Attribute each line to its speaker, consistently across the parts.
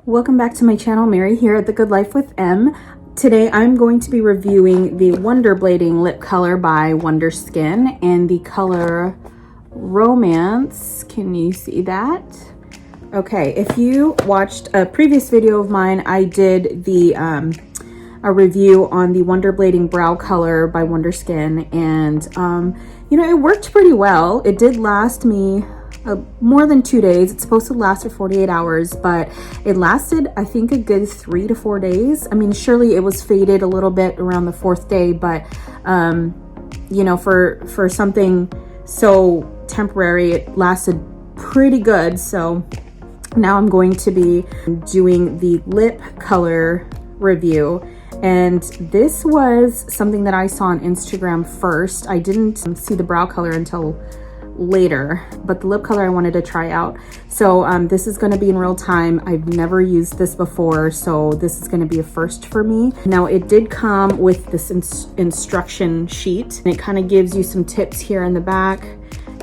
Speaker 1: Welcome back to my channel. Mary here at The Good Life with M. Today I'm going to be reviewing the Wonder Blading lip color by Wonderskin and the color Romance. Can you see that? Okay, if you watched a previous video of mine, I did the a review on the Wonder Blading brow color by Wonderskin, and you know, it worked pretty well. It did last me more than 2 days. It's supposed to last for 48 hours, but it lasted, I think, a good 3 to 4 days. I mean, surely it was faded a little bit around the 4th day, but you know, for something so temporary, it lasted pretty good. So now I'm going to be doing the lip color review, and this was something that I saw on Instagram first. I didn't see the brow color until later, but the lip color I wanted to try out. So this is going to be in real time. I've never used this before, so this is going to be a first for me. Now, it did come with this instruction sheet, and it kind of gives you some tips here in the back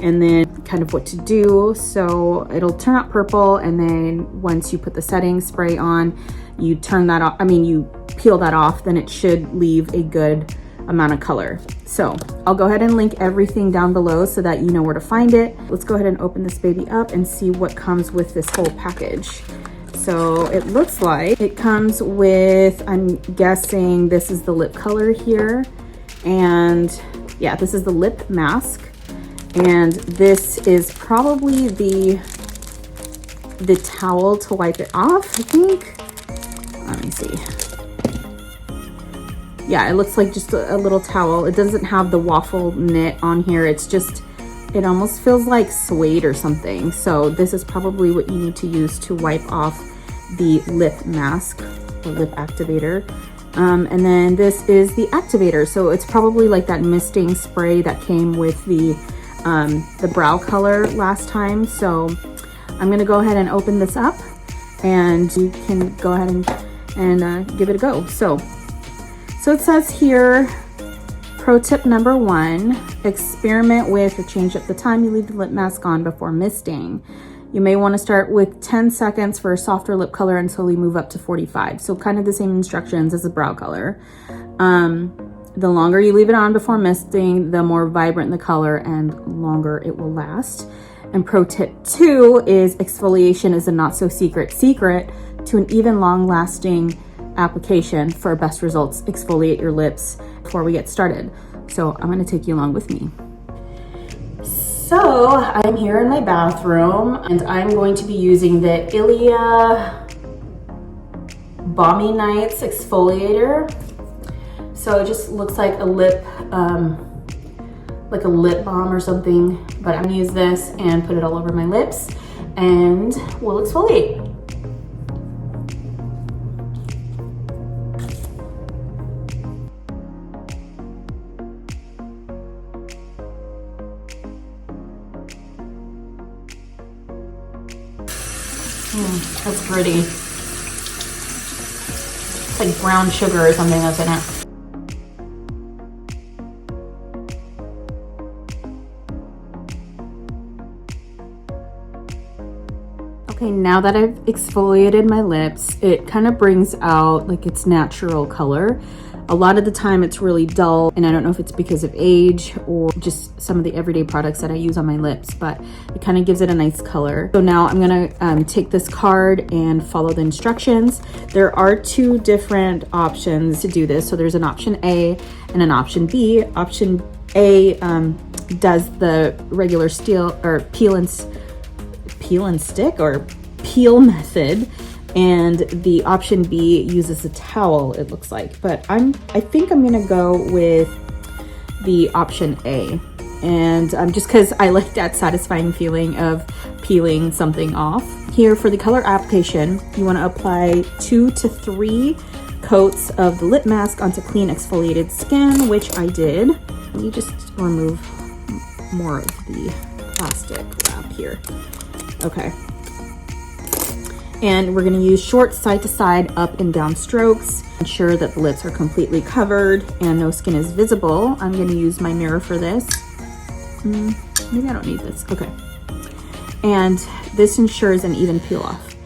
Speaker 1: and then kind of what to do. So it'll turn out purple, and then once you put the setting spray on, you turn that off. I mean, you peel that off, then it should leave a good amount of color. So I'll go ahead and link everything down below so that you know where to find it. Let's go ahead and open this baby up and see what comes with this whole package. So it looks like it comes with, I'm guessing this is the lip color here, and yeah, this is the lip mask, and this is probably the towel to wipe it off, I think. Let me see. Yeah, it looks like just a little towel. It doesn't have the waffle knit on here. It's just, it almost feels like suede or something. So this is probably what you need to use to wipe off the lip mask or lip activator. And then this is the activator. So it's probably like that misting spray that came with the brow color last time. So I'm gonna go ahead and open this up, and you can go ahead and give it a go. So it says here, pro tip number 1, experiment with or change up the time you leave the lip mask on before misting. You may want to start with 10 seconds for a softer lip color and slowly move up to 45. So kind of the same instructions as the brow color. The longer you leave it on before misting, the more vibrant the color and longer it will last. And pro tip 2 is exfoliation is a not so secret to an even long lasting application. For best results, exfoliate your lips before we get started. So I'm going to take you along with me. So I'm here in my bathroom, and I'm going to be using the Ilia Balmy Nights exfoliator. So it just looks like a lip balm or something, but I'm gonna use this and put it all over my lips, and we'll exfoliate. That's pretty. It's like brown sugar or something that's in it. Okay, now that I've exfoliated my lips, it kind of brings out like its natural color. A lot of the time it's really dull, and I don't know if it's because of age or just some of the everyday products that I use on my lips, but it kind of gives it a nice color. So now I'm gonna take this card and follow the instructions. There are 2 different options to do this. So there's an option A and an option B. Option A does the regular peel method, and the option B uses a towel, it looks like. But I think I'm gonna go with the option A, and just because I like that satisfying feeling of peeling something off. Here for the color application, you want to apply 2 to 3 coats of the lip mask onto clean exfoliated skin, which I did. Let me just remove more of the plastic wrap here. Okay. And we're going to use short side to side, up and down strokes. Ensure that the lips are completely covered and no skin is visible. I'm going to use my mirror for this. Maybe I don't need this. Okay. And this ensures an even peel off.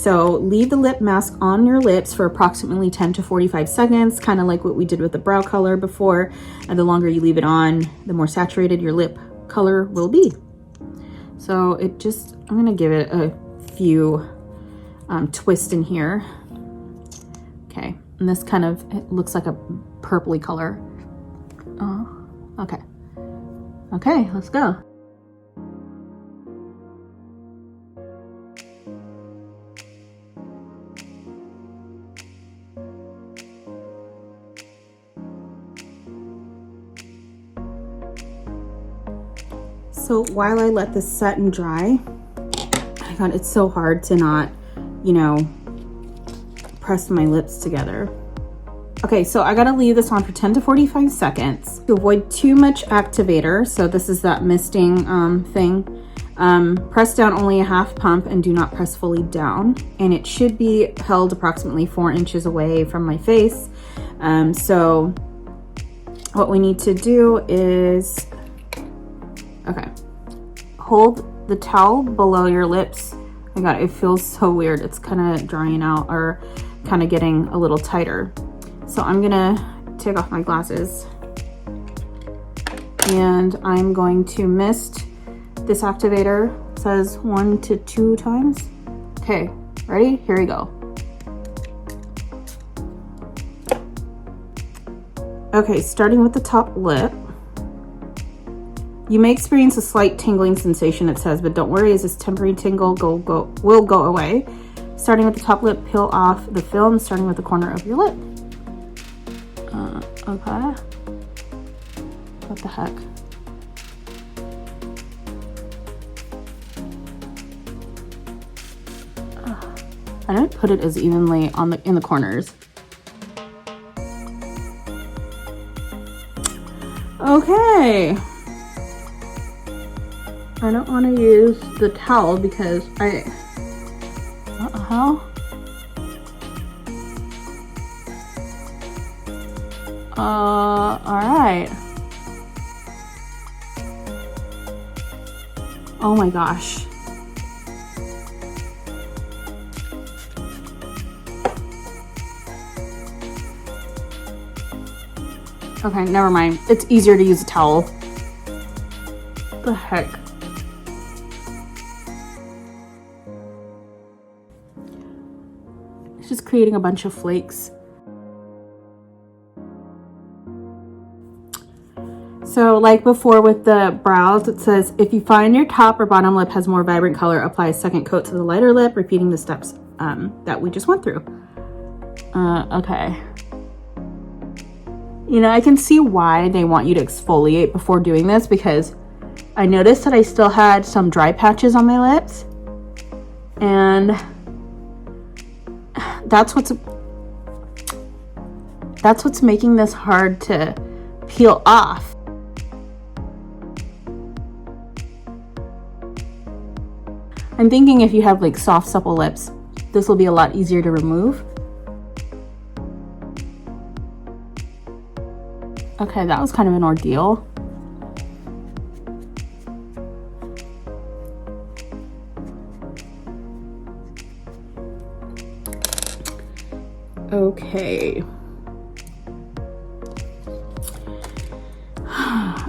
Speaker 1: So leave the lip mask on your lips for approximately 10 to 45 seconds, kind of like what we did with the brow color before. And the longer you leave it on, the more saturated your lip color will be. So I'm gonna give it a few twists in here. Okay, and this kind of, it looks like a purpley color. Okay. Okay, let's go. So while I let this set and dry, my God, it's so hard to not, you know, press my lips together. Okay, so I gotta leave this on for 10 to 45 seconds to avoid too much activator. So this is that misting thing. Press down only a half pump and do not press fully down. And it should be held approximately 4 inches away from my face. So what we need to do is, okay, hold the towel below your lips. Oh my God, it feels so weird. It's kind of drying out or kind of getting a little tighter. So I'm gonna take off my glasses and I'm going to mist this activator. It says 1 to 2 times. Okay, ready? Here we go. Okay, starting with the top lip. You may experience a slight tingling sensation, it says, but don't worry, as this temporary tingle will go away. Starting with the top lip, peel off the film, starting with the corner of your lip. Okay. What the heck? I didn't put it as evenly in the corners. Okay. I don't want to use the towel because what the hell? All right. Oh my gosh. Okay, never mind. It's easier to use a towel. What the heck? It's just creating a bunch of flakes. So like before with the brows, it says, if you find your top or bottom lip has more vibrant color, apply a second coat to the lighter lip, repeating the steps that we just went through. Okay. You know, I can see why they want you to exfoliate before doing this, because I noticed that I still had some dry patches on my lips, and that's what's making this hard to peel off. I'm thinking if you have like soft, supple lips, this will be a lot easier to remove. Okay, that was kind of an ordeal. Okay.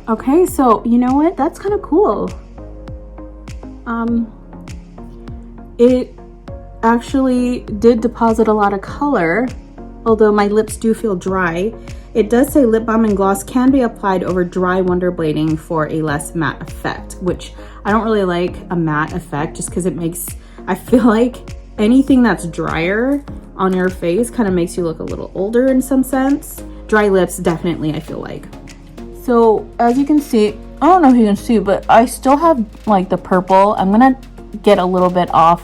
Speaker 1: Okay, so you know what? That's kind of cool. It actually did deposit a lot of color, although my lips do feel dry. It does say lip balm and gloss can be applied over dry Wonder Blading for a less matte effect, which I don't really like a matte effect just because it makes, I feel like anything that's drier on your face kind of makes you look a little older in some sense. Dry lips, definitely, I feel like. So as you can see, I don't know if you can see, but I still have like the purple. I'm gonna get a little bit off,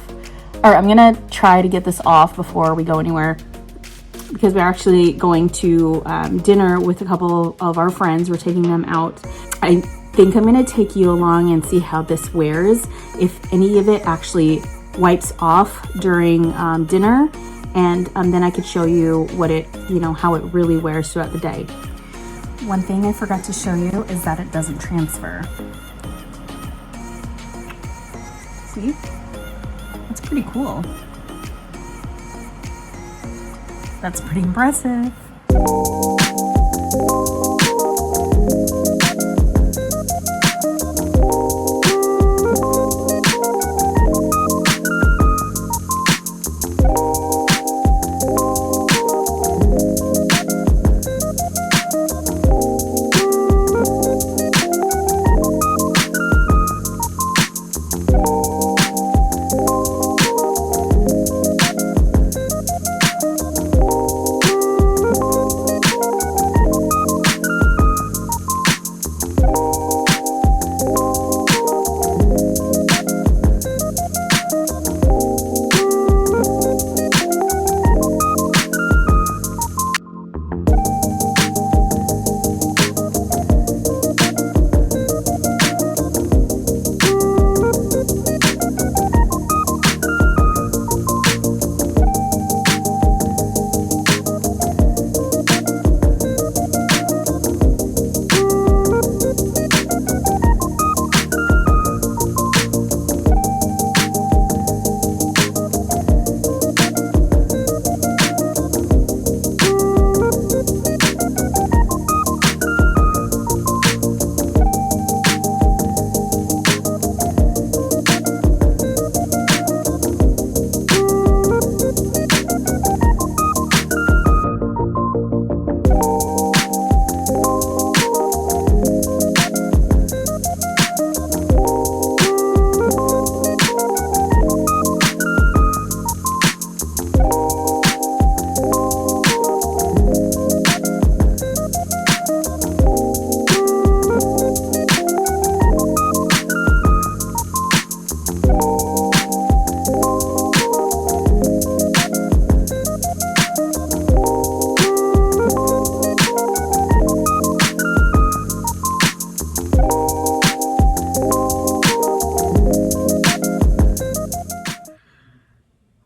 Speaker 1: or I'm gonna try to get this off before we go anywhere, because we're actually going to dinner with a couple of our friends. We're taking them out. I think I'm gonna take you along and see how this wears, if any of it actually wipes off during dinner, and then I could show you what it, you know, how it really wears throughout the day. One thing I forgot to show you is that it doesn't transfer. See? That's pretty cool. That's pretty impressive.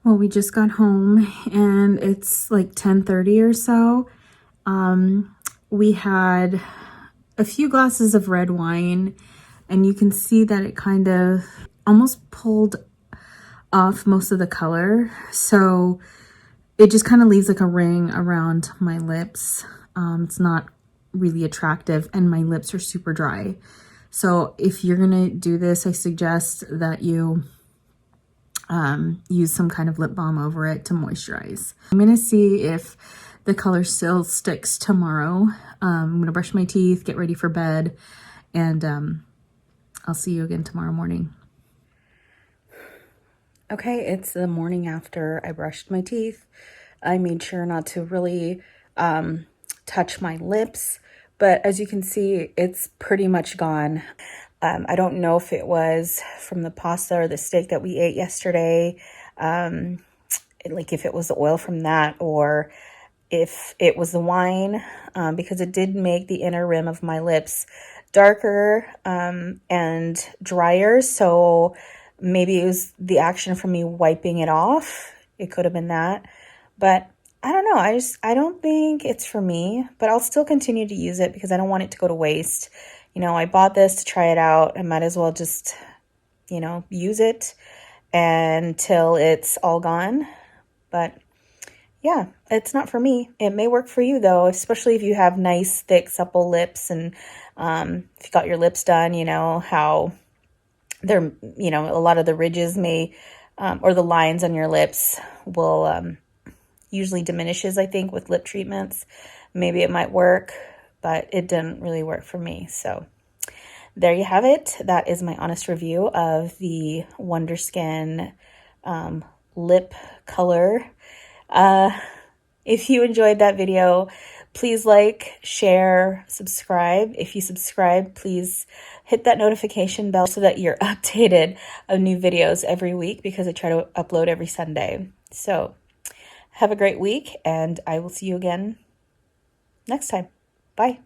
Speaker 1: Well, we just got home and it's like 10:30 or so. We had a few glasses of red wine and you can see that it kind of almost pulled off most of the color. So it just kind of leaves like a ring around my lips. It's not really attractive and my lips are super dry. So if you're gonna do this, I suggest that you use some kind of lip balm over it to moisturize. I'm gonna see if the color still sticks tomorrow. I'm gonna brush my teeth, get ready for bed, and I'll see you again tomorrow morning. Okay, it's the morning after I brushed my teeth. I made sure not to really touch my lips, but as you can see, it's pretty much gone. I don't know if it was from the pasta or the steak that we ate yesterday, like if it was the oil from that or if it was the wine, because it did make the inner rim of my lips darker and drier. So maybe it was the action from me wiping it off. It could have been that, but I don't know. I don't think it's for me, but I'll still continue to use it because I don't want it to go to waste. You know, I bought this to try it out. I might as well just, you know, use it until it's all gone. But yeah, it's not for me. It may work for you though, especially if you have nice, thick, supple lips and if you got your lips done, you know, how they're, you know, a lot of the ridges may, or the lines on your lips will usually diminishes, I think, with lip treatments. Maybe it might work, but it didn't really work for me. So there you have it. That is my honest review of the Wonderskin lip color. If you enjoyed that video, please like, share, subscribe. If you subscribe, please hit that notification bell so that you're updated of new videos every week because I try to upload every Sunday. So have a great week and I will see you again next time. Bye.